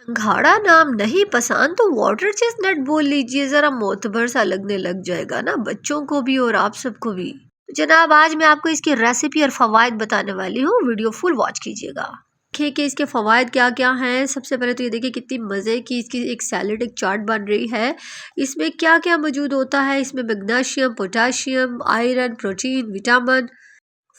संघाड़ा नाम नहीं पसंद तो वाटर चेस्टनट बोल लीजिए, जरा मोतबर सा लगने लग जाएगा ना बच्चों को भी और आप सबको भी। तो जनाब आज मैं आपको इसकी रेसिपी और फवाइद बताने वाली हूँ, वीडियो फुल वॉच कीजिएगा। देखिए कि इसके फवाइद क्या क्या हैं। सबसे पहले तो ये देखिए कितनी मज़े की इसकी एक सैलेड, एक चाट बन रही है। इसमें क्या क्या मौजूद होता है, इसमें magnesium, potassium, iron, protein, vitamin,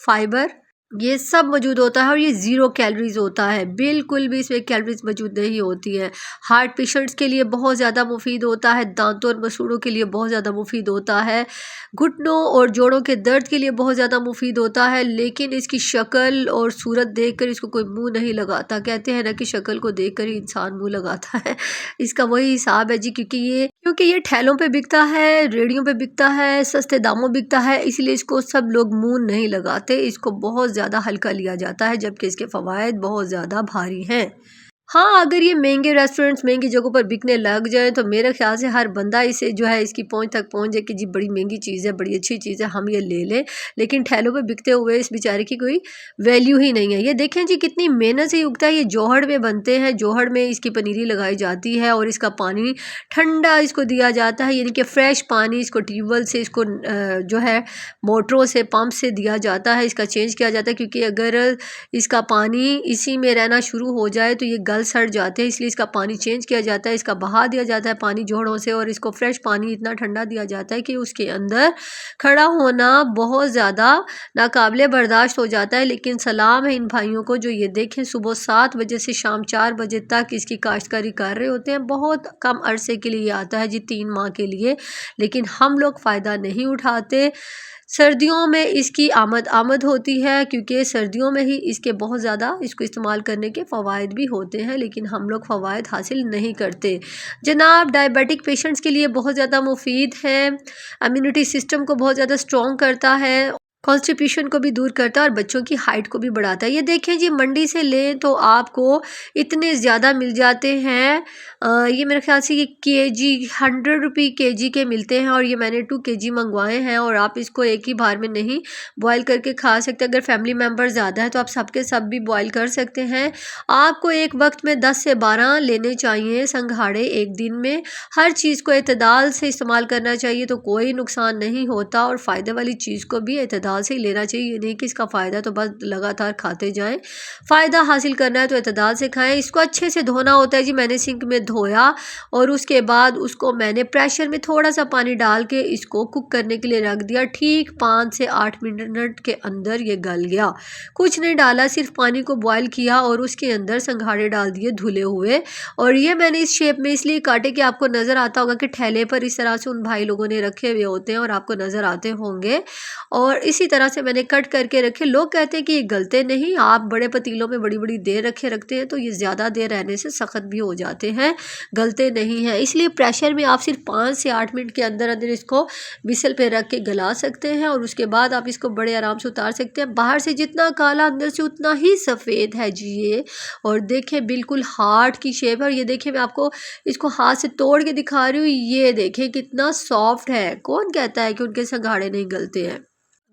fibre, ये सब मौजूद होता है और ये ज़ीरो कैलोरीज होता है, बिल्कुल भी इसमें कैलोरीज मौजूद नहीं होती है। हार्ट पेशेंट्स के लिए बहुत ज़्यादा मुफीद होता है, दांतों और मसूड़ों के लिए बहुत ज़्यादा मुफीद होता है, घुटनों और जोड़ों के दर्द के लिए बहुत ज़्यादा मुफीद होता है। लेकिन इसकी शक्ल और सूरत देखकर इसको कोई मुंह नहीं लगाता। कहते हैं ना कि शक्ल को देखकर ही इंसान मुंह लगाता है, इसका वही हिसाब है जी। क्योंकि ये ठेलों पे बिकता है, रेडियों पे बिकता है, सस्ते दामों बिकता है, इसलिए इसको सब लोग मुंह नहीं लगाते। इसको बहुत ज़्यादा हल्का लिया जाता है, जबकि इसके फ़वाइद बहुत ज़्यादा भारी हैं। हाँ, अगर ये महंगे रेस्टोरेंट्स, महंगी जगहों पर बिकने लग जाए तो मेरे ख्याल से हर बंदा इसे जो है इसकी पहुंच तक पहुंच जाए कि जी बड़ी महंगी चीज़ है, बड़ी अच्छी चीज़ है, हम ये ले लें। लेकिन ठेलों पे बिकते हुए इस बेचारे की कोई वैल्यू ही नहीं है। ये देखें जी कितनी मेहनत से उगता है। ये जोहड़ में बनते हैं, जोहड़ में इसकी पनीरी लगाई जाती है और इसका पानी ठंडा इसको दिया जाता है, यानी कि फ्रेश पानी इसको ट्यूबवेल से, इसको जो है मोटरों से, पंप से दिया जाता है, इसका चेंज किया जाता है। क्योंकि अगर इसका पानी इसी में रहना शुरू हो जाए तो ये गल सड़ जाते हैं, इसलिए इसका पानी चेंज किया जाता है, इसका बहा दिया जाता है पानी जोड़ों से, और इसको फ्रेश पानी इतना ठंडा दिया जाता है कि उसके अंदर खड़ा होना बहुत ज़्यादा नाकाबिले बर्दाश्त हो जाता है। लेकिन सलाम है इन भाइयों को जो ये देखें सुबह 7 बजे से शाम 4 बजे तक इसकी काश्तकारी कर रहे होते हैं। बहुत कम अरसे के लिए आता है जी, 3 माह के लिए, लेकिन हम लोग फ़ायदा नहीं उठाते। सर्दियों में इसकी आमद होती है, क्योंकि सर्दियों में ही इसके बहुत ज़्यादा इसको इस्तेमाल करने के फ़वाइद भी होते हैं, लेकिन हम लोग फ़वाइद हासिल नहीं करते। जनाब डायबिटिक पेशेंट्स के लिए बहुत ज़्यादा मुफीद है, इम्यूनिटी सिस्टम को बहुत ज़्यादा स्ट्रॉन्ग करता है, कॉन्स्टिपेशन को भी दूर करता है और बच्चों की हाइट को भी बढ़ाता है। ये देखें जी, मंडी से लें तो आपको इतने ज़्यादा मिल जाते हैं। ये मेरे ख्याल से ये केजी 100 रुपये केजी के मिलते हैं, और ये मैंने 2 केजी मंगवाए हैं। और आप इसको एक ही बार में नहीं बॉयल करके खा सकते। अगर फैमिली मेम्बर ज़्यादा है तो आप सबके सब भी बॉयल कर सकते हैं। आपको एक वक्त में 10 से 12 लेने चाहिए संघाड़े एक दिन में। हर चीज़ को एतदाल से इस्तेमाल करना चाहिए तो कोई नुकसान नहीं होता, और फ़ायदे वाली चीज़ को भी एतदाल से ही लेना चाहिए। ये नहीं कि इसका फ़ायदा तो बस लगातार खाते जाएं। फ़ायदा हासिल करना है तो एतदाल से खाएं। इसको अच्छे से धोना होता है जी। मैंने सिंक में धोया और उसके बाद उसको मैंने प्रेशर में थोड़ा सा पानी डाल के इसको कुक करने के लिए रख दिया। ठीक 5 से 8 मिनट के अंदर ये गल गया। कुछ नहीं डाला, सिर्फ पानी को बॉयल किया और उसके अंदर संघाड़े डाल दिए धुले हुए। और ये मैंने इस शेप में इसलिए काटे कि आपको नज़र आता होगा कि ठेले पर इस तरह से उन भाई लोगों ने रखे हुए होते हैं और आपको नज़र आते होंगे। और इसी तरह से मैंने कट करके रखे। लोग कहते हैं कि ये गलते नहीं, आप बड़े पतीलों में बड़ी बड़ी देर रखते हैं तो ये ज़्यादा देर रहने से सख्त भी हो जाते हैं, गलते नहीं हैं। इसलिए प्रेशर में आप सिर्फ 5 से 8 मिनट के अंदर अंदर इसको विसल पे रख के गला सकते हैं, और उसके बाद आप इसको बड़े आराम से उतार सकते हैं। बाहर से जितना काला अंदर से उतना ही सफ़ेद है जी ये। और देखें बिल्कुल हार्ट की शेप है। और ये देखें मैं आपको इसको हाथ से तोड़ के दिखा रही हूँ, ये देखें कितना सॉफ्ट है। कौन कहता है कि उनके संघाड़े नहीं गलते हैं।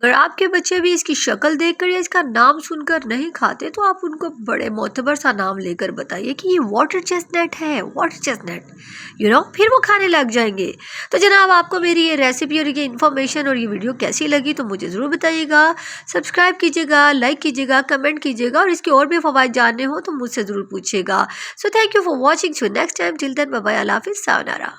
अगर आपके बच्चे भी इसकी शक्ल देखकर या इसका नाम सुनकर नहीं खाते तो आप उनको बड़े मोतबर सा नाम लेकर बताइए कि ये वाटर चेस्टनट है, वाटर चेस्टनट, फिर वो खाने लग जाएंगे। तो जनाब आपको मेरी ये रेसिपी और ये इन्फॉर्मेशन और ये वीडियो कैसी लगी तो मुझे ज़रूर बताइएगा। सब्सक्राइब कीजिएगा, लाइक कीजिएगा, कमेंट कीजिएगा, और इसके और भी फ़वाइद जानने हो तो मुझसे ज़रूर पूछिएगा। So thank you for watching. Next time, till then bye bye, अल्लाह हाफिज़, सायोनारा।